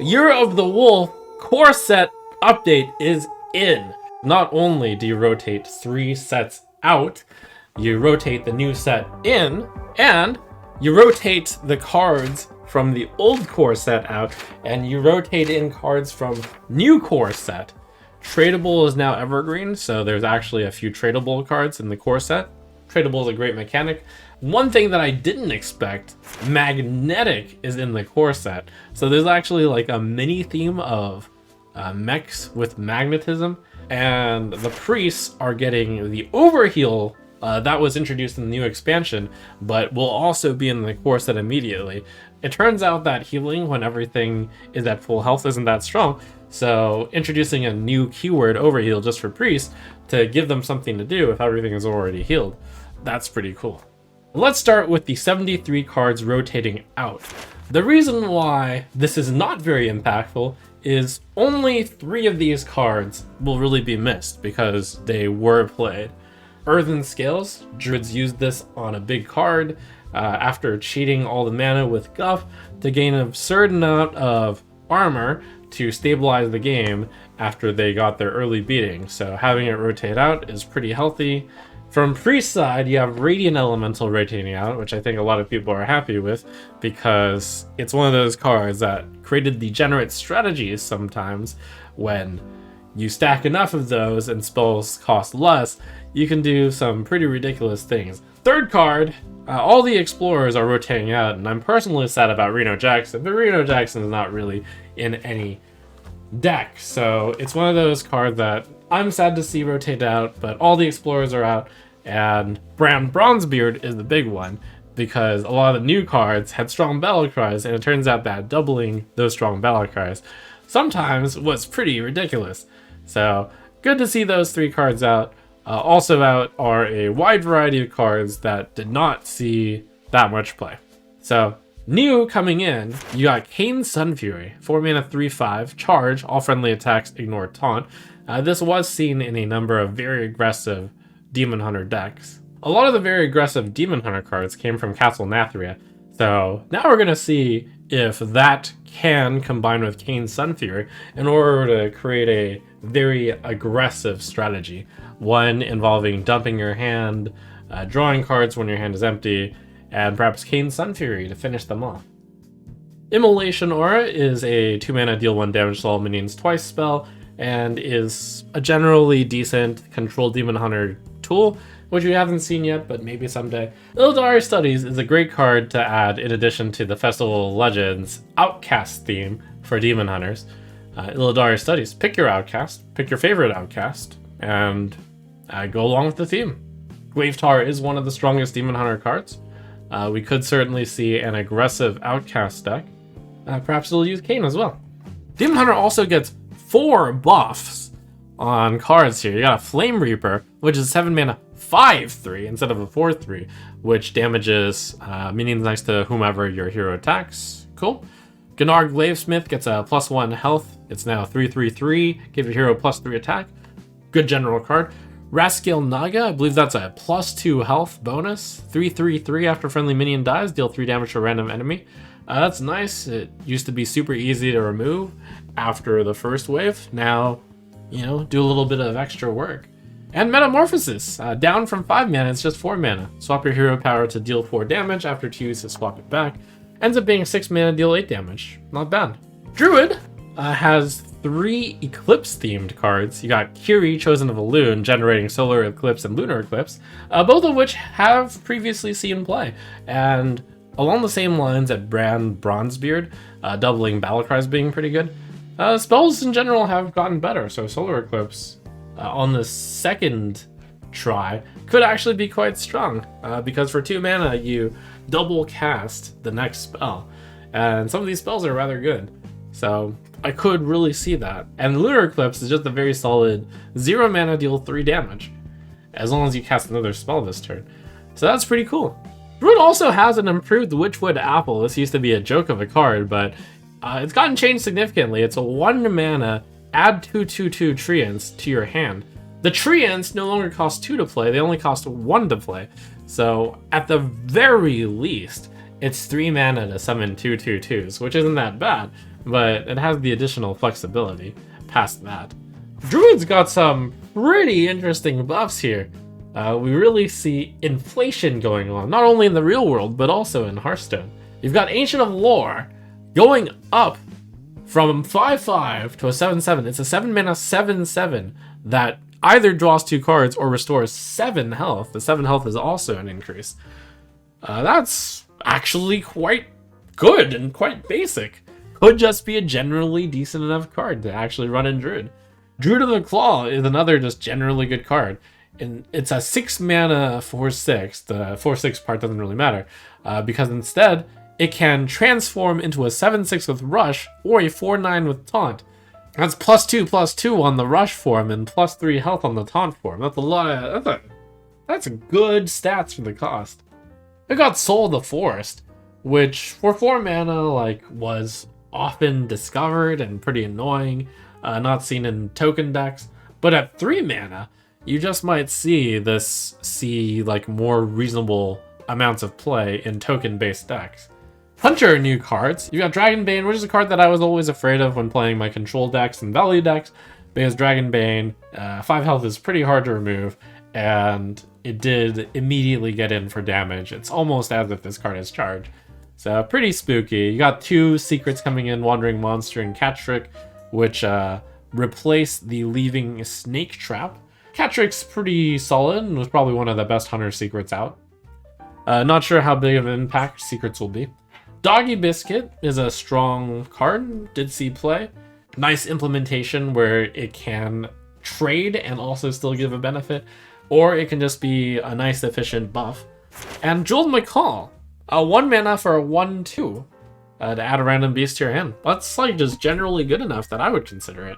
Year of the Wolf core set update is in. Not only do you rotate 3 sets out, you rotate the new set in, and you rotate the cards from the old core set out, and you rotate in cards from new core set. Tradable is now evergreen, so there's actually a few tradable cards in the core set. Tradable is a great mechanic. One thing that I didn't expect, magnetic is in the core set. So there's actually like a mini theme of mechs with magnetism, and the priests are getting the overheal that was introduced in the new expansion, but will also be in the core set immediately. It turns out that healing when everything is at full health isn't that strong, so introducing a new keyword, overheal, just for priests to give them something to do if everything is already healed, that's pretty cool. Let's start with the 73 cards rotating out. The reason why this is not very impactful is only 3 of these cards will really be missed because they were played. Earthen Scales, Druids used this on a big card after cheating all the mana with Guff to gain an absurd amount of armor to stabilize the game after they got their early beating, so having it rotate out is pretty healthy. From Priest side, you have Radiant Elemental rotating out, which I think a lot of people are happy with because it's one of those cards that created degenerate strategies sometimes. When you stack enough of those and spells cost less, you can do some pretty ridiculous things. Third card, all the Explorers are rotating out, and I'm personally sad about Reno Jackson, but Reno Jackson is not really in any deck, so it's one of those cards that I'm sad to see rotate out, but all the Explorers are out, and Brand Bronzebeard is the big one, because a lot of the new cards had strong battle cries, and it turns out that doubling those strong battle cries sometimes was pretty ridiculous. So, good to see those 3 cards out. Also out are a wide variety of cards that did not see that much play. So, new coming in, you got Kane's Sunfury, 4 mana 3/5, charge, all friendly attacks, ignore taunt. This was seen in a number of very aggressive Demon Hunter decks. A lot of the very aggressive Demon Hunter cards came from Castle Nathria, so now we're going to see if that can combine with Kane's Sunfury in order to create a very aggressive strategy. One involving dumping your hand, drawing cards when your hand is empty, and perhaps Kane's Sunfury to finish them off. Immolation Aura is a 2 mana deal 1 damage to all minions twice spell, and is a generally decent control Demon Hunter tool, which we haven't seen yet, but maybe someday. Illidari Studies is a great card to add in addition to the Festival of Legends Outcast theme for Demon Hunters. Illidari Studies, pick your outcast, pick your favorite outcast, and go along with the theme. Gravetar is one of the strongest Demon Hunter cards. We could certainly see an aggressive outcast deck. Perhaps it'll use Kane as well. Demon Hunter also gets 4 buffs on cards here. You got a Flame Reaper, which is 7 mana 5/3 instead of a 4/3, which damages minions next to whomever your hero attacks. Cool. Gunnar Glavesmith gets a +1 health. It's now 3/3/3. Give your hero +3 attack. Good general card. Raskiel Naga, I believe that's a +2 health bonus. 3/3/3 after friendly minion dies, deal 3 damage to a random enemy. That's nice. It used to be super easy to remove after the first wave. Now, do a little bit of extra work. And Metamorphosis, down from 5 mana, it's just 4 mana. Swap your hero power to deal 4 damage. After 2 uses, swap it back. Ends up being 6 mana, deal 8 damage. Not bad. Druid has 3 Eclipse-themed cards. You got Kiri, Chosen of Elune, generating Solar Eclipse and Lunar Eclipse, both of which have previously seen play. And along the same lines at Brand Bronzebeard, doubling battle cries being pretty good, spells in general have gotten better. So Solar Eclipse on the second try could actually be quite strong, because for 2 mana you double cast the next spell, and some of these spells are rather good. So I could really see that. And Lunar Eclipse is just a very solid 0 mana, deal 3 damage, as long as you cast another spell this turn. So that's pretty cool. Druid also has an improved Witchwood Apple. This used to be a joke of a card, but it's gotten changed significantly. It's a 1 mana, add 2/2/2 Treants to your hand. The Treants no longer cost 2 to play, they only cost 1 to play. So at the very least, it's 3 mana to summon 2/2/2s, which isn't that bad. but it has the additional flexibility past that. Druid's got some pretty interesting buffs here. We really see inflation going on, not only in the real world, but also in Hearthstone. You've got Ancient of Lore going up from 5/5 to a 7/7. It's a 7 mana 7/7 that either draws 2 cards or restores 7 health. The 7 health is also an increase. That's actually quite good and quite basic. Could just be a generally decent enough card to actually run in Druid. Druid of the Claw is another just generally good card. And it's a 6 mana 4/6. The 4/6 part doesn't really matter because instead it can transform into a 7/6 with Rush or a 4/9 with Taunt. That's +2/+2 on the Rush form and +3 health on the Taunt form. That's a lot of that's good stats for the cost. I got Soul of the Forest, which for 4 mana was often discovered and pretty annoying, not seen in token decks. But at 3 mana, you just might see more reasonable amounts of play in token-based decks. Hunter new cards. You got Dragonbane, which is a card that I was always afraid of when playing my control decks and value decks, because Dragonbane, 5 health is pretty hard to remove, and it did immediately get in for damage. It's almost as if this card is charged. So pretty spooky. You got 2 secrets coming in, Wandering Monster and Cat Trick, which replace the Leaving Snake Trap. Cat Trick's pretty solid and was probably one of the best Hunter secrets out. Not sure how big of an impact secrets will be. Doggy Biscuit is a strong card, did see play. Nice implementation where it can trade and also still give a benefit, or it can just be a nice efficient buff. And Jeweled Macaw, a 1 mana for a 1/2 to add a random beast to your hand. That's just generally good enough that I would consider it.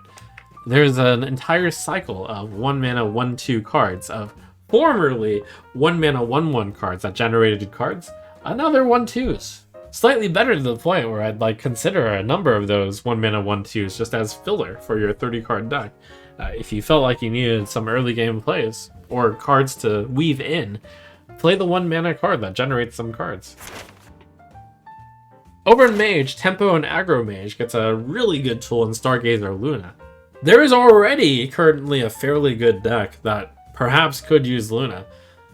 There's an entire cycle of 1 mana 1/2 cards, of formerly 1 mana 1/1 cards that generated cards. Another 1/2s. Slightly better to the point where I'd consider a number of those 1 mana 1/2s just as filler for your 30 card deck. If you felt like you needed some early game plays or cards to weave in, play the 1 mana card that generates some cards. Over in Mage, Tempo and Aggro Mage gets a really good tool in Stargazer Luna. There is already currently a fairly good deck that perhaps could use Luna.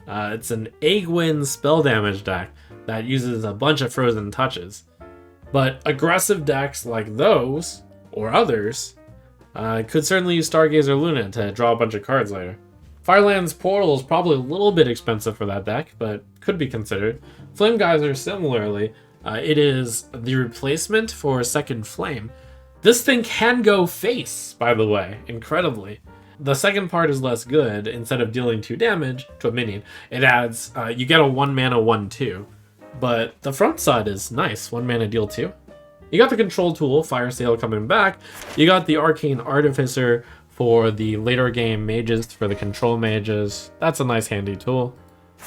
It's an Aegwynn spell damage deck that uses a bunch of frozen touches. But aggressive decks like those, or others, could certainly use Stargazer Luna to draw a bunch of cards later. Fireland's Portal is probably a little bit expensive for that deck, but could be considered. Flame Geyser similarly, it is the replacement for Second Flame. This thing can go face, by the way, incredibly. The second part is less good. Instead of dealing 2 damage to a minion, it adds, you get a 1 mana 1/2. But the front side is nice, 1 mana deal 2. You got the control tool, Fire Sale, coming back. You got the Arcane Artificer for the later game mages, for the control mages. That's a nice handy tool.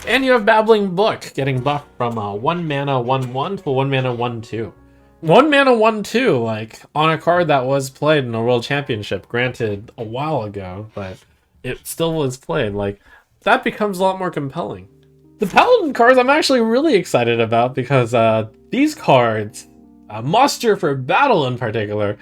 And you have Babbling Book getting buffed from 1 mana 1/1 to 1 mana 1/2. 1 mana 1/2, on a card that was played in a World Championship, granted a while ago, but it still was played. That becomes a lot more compelling. The Paladin cards I'm actually really excited about because these cards, Muster for Battle in particular,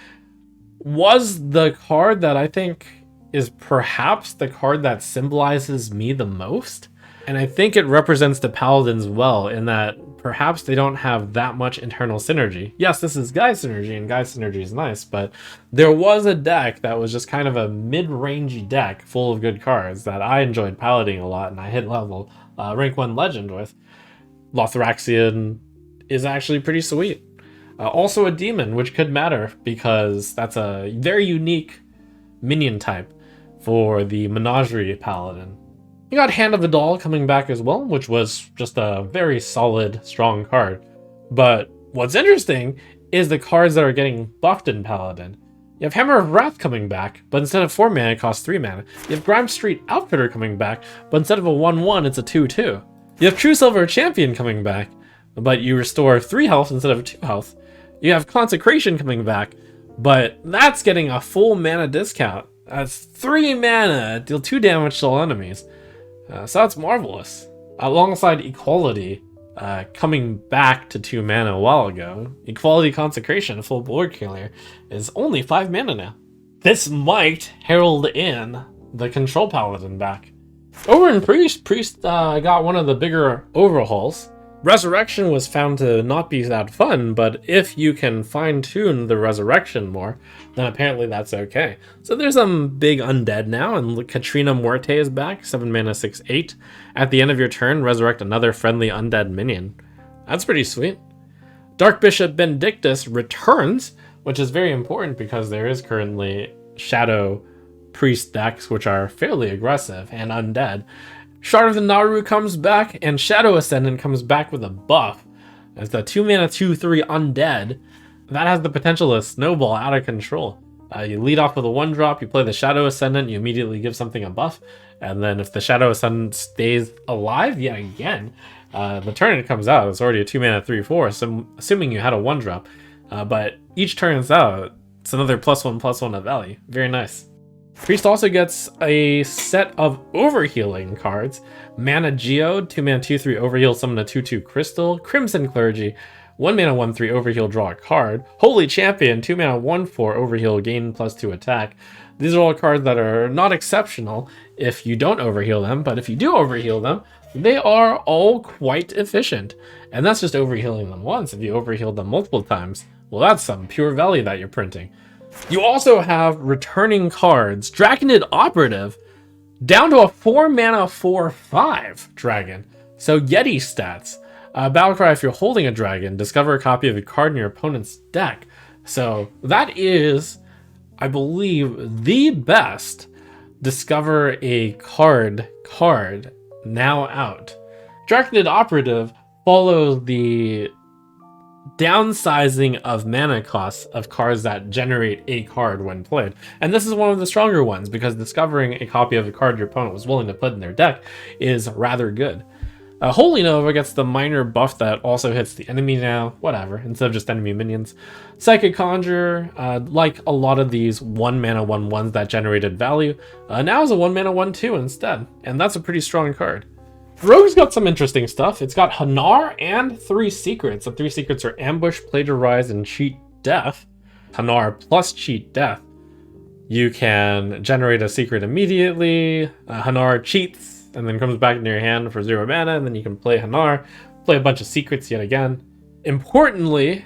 was the card that I think is perhaps the card that symbolizes me the most. And I think it represents the Paladins well in that perhaps they don't have that much internal synergy. Yes, this is Guy synergy, and Guy synergy is nice, but there was a deck that was just kind of a mid-rangey deck full of good cards that I enjoyed piloting a lot, and I hit level rank 1 legend with. Lothraxion is actually pretty sweet. Also a demon, which could matter because that's a very unique minion type for the Menagerie Paladin. You got Hand of Vidal coming back as well, which was just a very solid, strong card. But what's interesting is the cards that are getting buffed in Paladin. You have Hammer of Wrath coming back, but instead of 4 mana, it costs 3 mana. You have Grime Street Outfitter coming back, but instead of a 1/1, it's a 2/2. You have True Silver Champion coming back, but you restore 3 health instead of 2 health. You have Consecration coming back, but that's getting a full mana discount. That's 3 mana, deal 2 damage to all enemies. So that's marvelous. Alongside Equality, coming back to 2 mana a while ago. Equality Consecration, full board killer, is only 5 mana now. This might herald in the Control Paladin back. Over in Priest got one of the bigger overhauls. Resurrection was found to not be that fun, but if you can fine-tune the Resurrection more, then apparently that's okay. So there's some big undead now, and Katrina Muerte is back, 7 mana, 6/8. At the end of your turn, resurrect another friendly undead minion. That's pretty sweet. Dark Bishop Benedictus returns, which is very important because there is currently Shadow Priest decks, which are fairly aggressive and undead. Shard of the Naru comes back, and Shadow Ascendant comes back with a buff. As the 2 mana 2/3 undead, that has the potential to snowball out of control. You lead off with a 1-drop, you play the Shadow Ascendant, you immediately give something a buff, and then if the Shadow Ascendant stays alive yet again, the turn it comes out, it's already a 2 mana 3/4, so assuming you had a 1-drop. But each turn it's out, it's another +1/+1 of value. Very nice. Priest also gets a set of overhealing cards. Mana Geode, 2 mana 2/3 overheal, summon a 2/2 crystal. Crimson Clergy, 1 mana 1/3 overheal, draw a card. Holy Champion, 2 mana 1/4 overheal, gain +2 attack. These are all cards that are not exceptional if you don't overheal them, but if you do overheal them, they are all quite efficient. And that's just overhealing them once. If you overheal them multiple times, well, that's some pure value that you're printing. You also have returning cards. Dragonid Operative, down to a 4 mana 4/5 dragon. So Yeti stats. Battlecry, if you're holding a dragon, discover a copy of a card in your opponent's deck. So that is, I believe, the best discover a card now out. Dragonid Operative follows the downsizing of mana costs of cards that generate a card when played. And this is one of the stronger ones because discovering a copy of a card your opponent was willing to put in their deck is rather good. Holy Nova gets the minor buff that also hits the enemy now, whatever, instead of just enemy minions. Psychic Conjurer, like a lot of these 1 mana 1/1s that generated value, now is a 1 mana 1/2 instead, and that's a pretty strong card. Rogue's got some interesting stuff. It's got Hanar and 3 secrets. The 3 secrets are Ambush, Plagiarize, and Cheat Death. Hanar plus Cheat Death. You can generate a secret immediately. Hanar cheats and then comes back into your hand for 0 mana, and then you can play Hanar, play a bunch of secrets yet again. Importantly,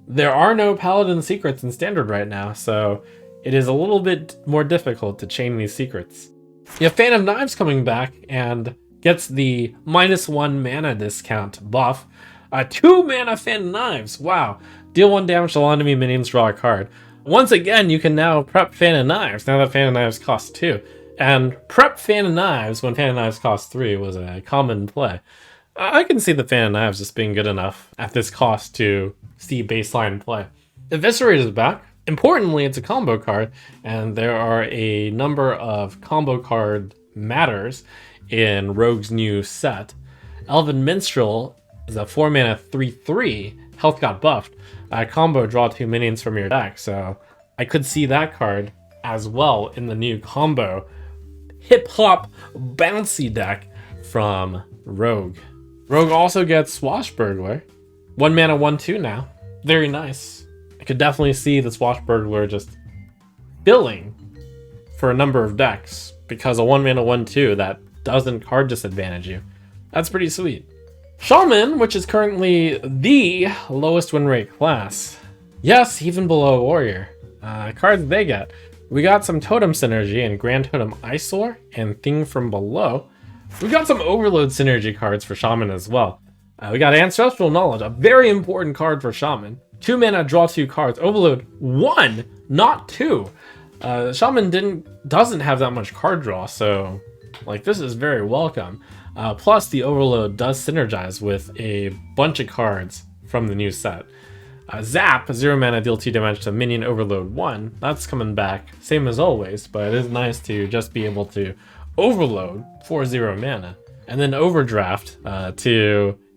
there are no Paladin secrets in Standard right now, so it is a little bit more difficult to chain these secrets. You have Fan of Knives coming back, and gets the -1 mana discount buff. 2 mana Fan of Knives. Wow. Deal 1 damage to all enemy minions, draw a card. Once again, you can now prep Fan of Knives, now that Fan of Knives costs 2. And prep Fan of Knives when Fan of Knives costs 3 was a common play. I can see the Fan of Knives just being good enough at this cost to see baseline play. Eviscerate is back. Importantly, it's a combo card, and there are a number of combo card matters in Rogue's new set. Elven Minstrel is a 4 mana 3/3, health got buffed. Combo, draw 2 minions from your deck, so I could see that card as well in the new combo hip-hop bouncy deck from Rogue. Rogue also gets Swashbuckler, 1 mana 1/2 now. Very nice. I could definitely see the Swashbuckler just billing for a number of decks because a 1 mana 1/2 that doesn't card disadvantage you. That's pretty sweet. Shaman, which is currently the lowest win rate class. Yes, even below Warrior. Cards they get. We got some Totem Synergy and Grand Totem Eyesore and Thing from Below. We got some Overload Synergy cards for Shaman as well. We got Ancestral Knowledge, a very important card for Shaman. 2 mana, draw 2 cards. Overload 1, not 2. Shaman doesn't have that much card draw, so like this is very welcome. Plus, the Overload does synergize with a bunch of cards from the new set. Zap, 0 mana, deal 2 damage to minion, Overload 1. That's coming back, same as always, but it is nice to just be able to overload for 0 mana. And then Overdraft,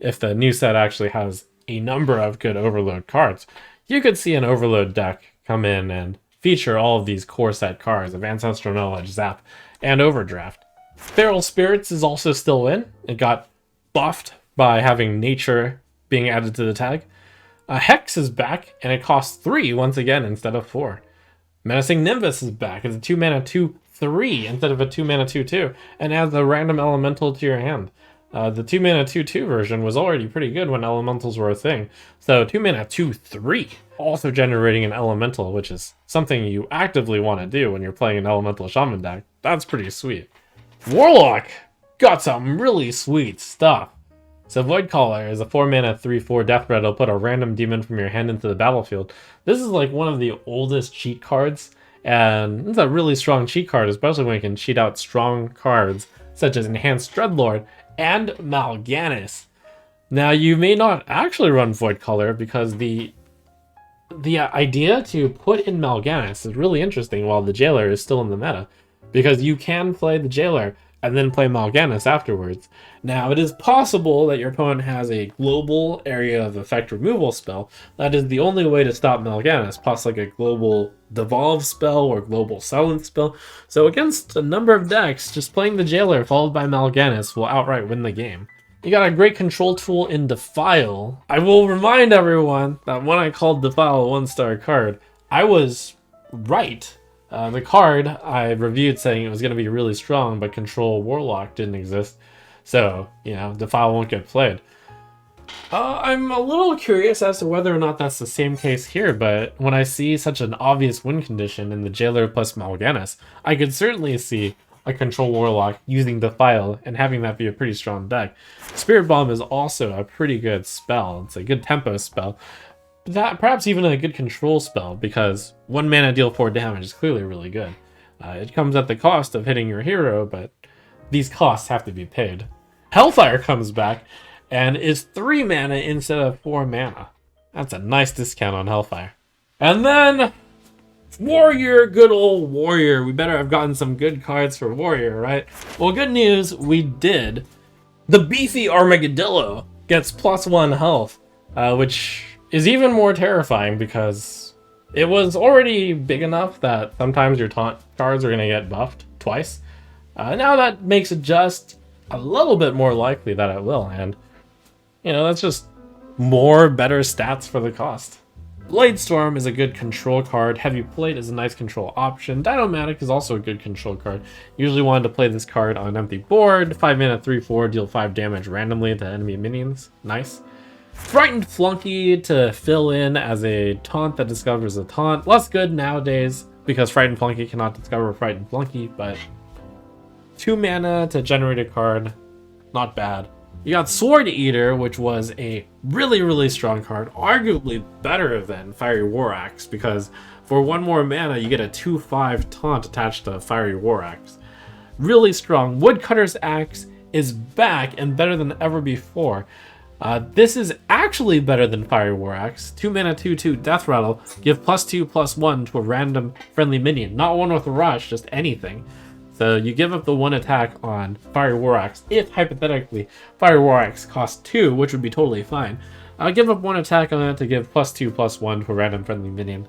if the new set actually has a number of good Overload cards. You could see an Overload deck come in and feature all of these core set cards of Ancestral Knowledge, Zap, and Overdraft. Feral Spirits is also still in. It got buffed by having nature being added to the tag. Hex is back, and it costs 3 once again instead of 4. Menacing Nimbus is back. It's a 2 mana 2/3 instead of a 2 mana 2/2, and adds a random elemental to your hand. The 2 mana 2/2 version was already pretty good when elementals were a thing. So 2 mana 2/3, also generating an elemental, which is something you actively want to do when you're playing an elemental shaman deck. That's pretty sweet. Warlock got some really sweet stuff. So Voidcaller is a 4 mana 3/4 death rattle. Put a random demon from your hand into the battlefield. This is like one of the oldest cheat cards, and it's a really strong cheat card, especially when you can cheat out strong cards such as Enhanced Dreadlord and Mal'Ganis. Now, you may not actually run Voidcaller because the idea to put in Mal'Ganis is really interesting while the Jailer is still in the meta, because you can play the Jailer and then play Mal'Ganis afterwards. Now, it is possible that your opponent has a global area of effect removal spell. That is the only way to stop Mal'Ganis, plus like a global devolve spell or global silence spell. So against a number of decks, just playing the Jailer followed by Mal'Ganis will outright win the game. You got a great control tool in Defile. I will remind everyone that when I called Defile a 1-star card, I was right. The card I reviewed saying it was going to be really strong, but Control Warlock didn't exist. So, Defile won't get played. I'm a little curious as to whether or not that's the same case here, but when I see such an obvious win condition in the Jailer plus Mal'Ganis, I could certainly see a Control Warlock using Defile and having that be a pretty strong deck. Spirit Bomb is also a pretty good spell. It's a good tempo spell. That perhaps even a good control spell, because 1 mana deal 4 damage is clearly really good. It comes at the cost of hitting your hero, but these costs have to be paid. Hellfire comes back and is 3 mana instead of 4 mana. That's a nice discount on Hellfire. And then Warrior, good old Warrior. We better have gotten some good cards for Warrior, right? Well, good news, we did. The beefy Armadillo gets +1 health, which is even more terrifying because it was already big enough that sometimes your taunt cards are going to get buffed twice. Now that makes it just a little bit more likely that it will, and that's just more better stats for the cost. Bladestorm is a good control card. Heavy Plate is a nice control option. Dinomatic is also a good control card. Usually wanted to play this card on an empty board. 5 mana 3/4, deal 5 damage randomly to enemy minions. Nice. Frightened Flunky to fill in as a taunt that discovers a taunt. Less good nowadays because Frightened Flunky cannot discover Frightened Flunky, but 2 mana to generate a card, not bad. You got Sword Eater, which was a really, really strong card, arguably better than Fiery War Axe, because for 1 more mana, you get a 2/5 taunt attached to Fiery War Axe. Really strong. Woodcutter's Axe is back and better than ever before. This is actually better than Fiery War Axe. 2 mana 2/2 Death Rattle, give +2/+1 to a random friendly minion. Not one with Rush, just anything. So you give up the 1 attack on Fiery War Axe if, hypothetically, Fiery War Axe costs 2, which would be totally fine. I'll give up 1 attack on it to give +2/+1 to a random friendly minion.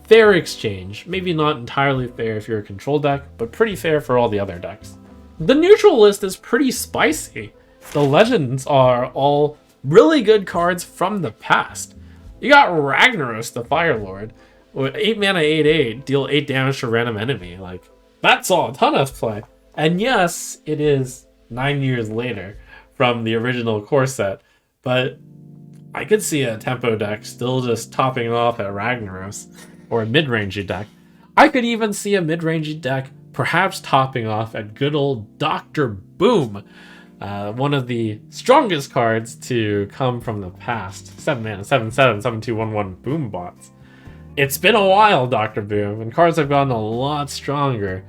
Fair exchange. Maybe not entirely fair if you're a control deck, but pretty fair for all the other decks. The neutral list is pretty spicy. The legends are all really good cards from the past. You got Ragnaros, the Fire Lord, with 8 mana 8/8, deal 8 damage to a random enemy. That's all a ton of play. And yes, it is 9 years later from the original core set, but I could see a tempo deck still just topping off at Ragnaros, or a mid-rangey deck. I could even see a mid-rangey deck perhaps topping off at good old Dr. Boom, one of the strongest cards to come from the past. 7 mana, 7/7, 7/2/1/1 Boom bots. It's been a while, Dr. Boom, and cards have gotten a lot stronger,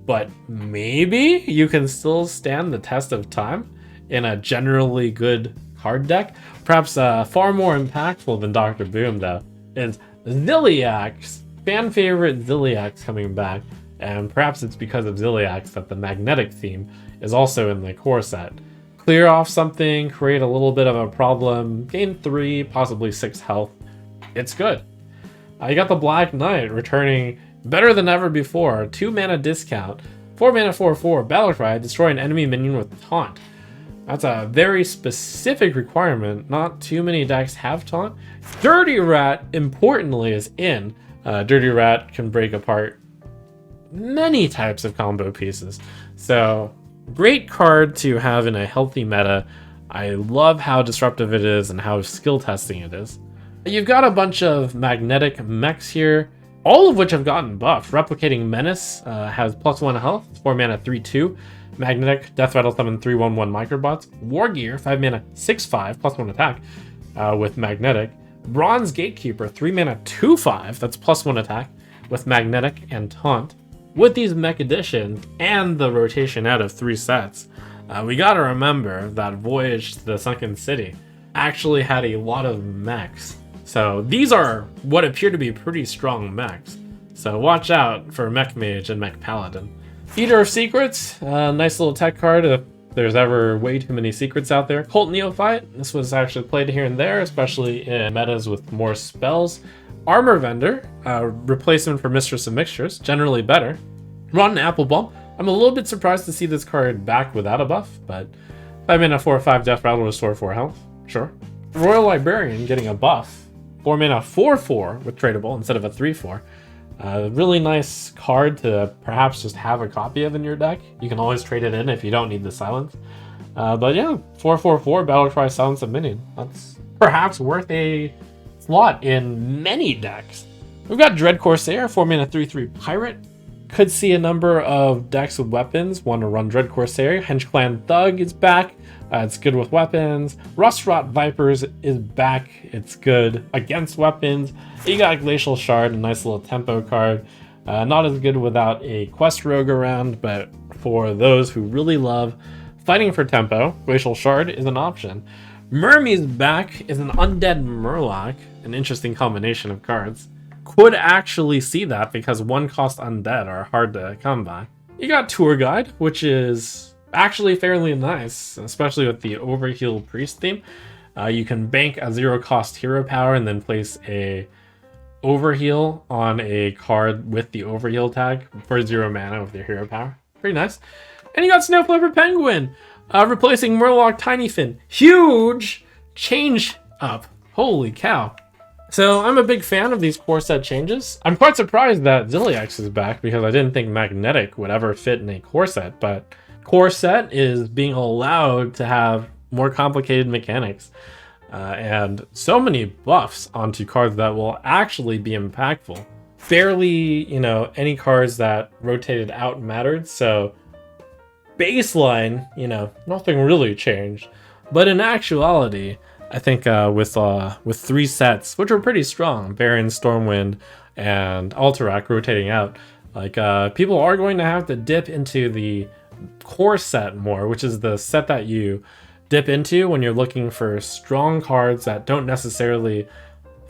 but maybe you can still stand the test of time in a generally good card deck. Perhaps far more impactful than Dr. Boom, though, is Zilliax, fan favorite Zilliax coming back, and perhaps it's because of Zilliax that the magnetic theme is also in the core set. Clear off something, create a little bit of a problem, gain 3, possibly 6 health. It's good. You got the Black Knight returning better than ever before. 2 mana discount, 4 mana 4/4 Battlecry, destroy an enemy minion with taunt. That's a very specific requirement. Not too many decks have taunt. Dirty Rat, importantly, is in. Dirty Rat can break apart many types of combo pieces. So, great card to have in a healthy meta. I love how disruptive it is and how skill testing it is. You've got a bunch of magnetic mechs here, all of which have gotten buffed. Replicating Menace has +1 health, 4 mana, 3/2. Magnetic, Death Rattle Summon 3/1/1 Microbots. War Gear, 5 mana, 6/5, +1 attack with Magnetic. Bronze Gatekeeper, 3 mana, 2/5, that's +1 attack with Magnetic and Taunt. With these mech additions and the rotation out of 3 sets, we gotta remember that Voyage to the Sunken City actually had a lot of mechs. So these are what appear to be pretty strong mechs. So watch out for Mech Mage and Mech Paladin. Eater of Secrets, nice little tech card if there's ever way too many secrets out there. Cult Neophyte, this was actually played here and there, especially in metas with more spells. Armor Vendor, replacement for Mistress of Mixtures, generally better. Rotten Apple Bomb, I'm a little bit surprised to see this card back without a buff, but 5 mana 4/5 Death Rattle, restore 4 health, sure. Royal Librarian getting a buff, 4 mana 4/4 with tradable instead of a 3/4. Really nice card to perhaps just have a copy of in your deck. You can always trade it in if you don't need the silence. But yeah, 4/4/4 Battlecry Silence of Minion. That's perhaps worth a slot in many decks. We've got Dread Corsair, 4 mana 3/3 Pirate. Could see a number of decks with weapons want to run Dread Corsair. Henge Clan Thug is back. It's good with weapons. Rustrot Vipers is back. It's good against weapons. You got Glacial Shard, a nice little tempo card. Not as good without a Quest Rogue around, but for those who really love fighting for tempo, Glacial Shard is an option. Murmy's back is an Undead Murloc, an interesting combination of cards. Could actually see that because 1-cost undead are hard to come by. You got Tour Guide, which is actually fairly nice, especially with the Overheal Priest theme. You can bank a 0-cost hero power and then place a Overheal on a card with the Overheal tag for 0 mana with your hero power. Pretty nice. And you got Snow Flipper Penguin, replacing Murloc Tiny Fin. Huge change up. Holy cow. So I'm a big fan of these core set changes. I'm quite surprised that Zilliax is back because I didn't think Magnetic would ever fit in a core set, but core set is being allowed to have more complicated mechanics and so many buffs onto cards that will actually be impactful. Barely, any cards that rotated out mattered, so baseline, nothing really changed. But in actuality, I think with 3 sets, which were pretty strong, Baron, Stormwind, and Alterac rotating out, people are going to have to dip into the core set more, which is the set that you dip into when you're looking for strong cards that don't necessarily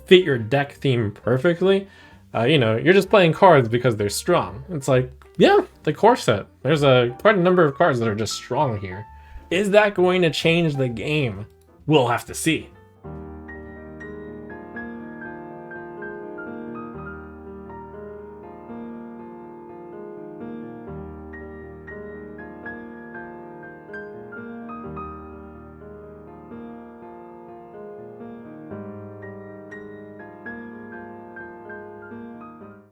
fit your deck theme perfectly. You're just playing cards because they're strong. It's the core set. There's quite a number of cards that are just strong here. Is that going to change the game? We'll have to see.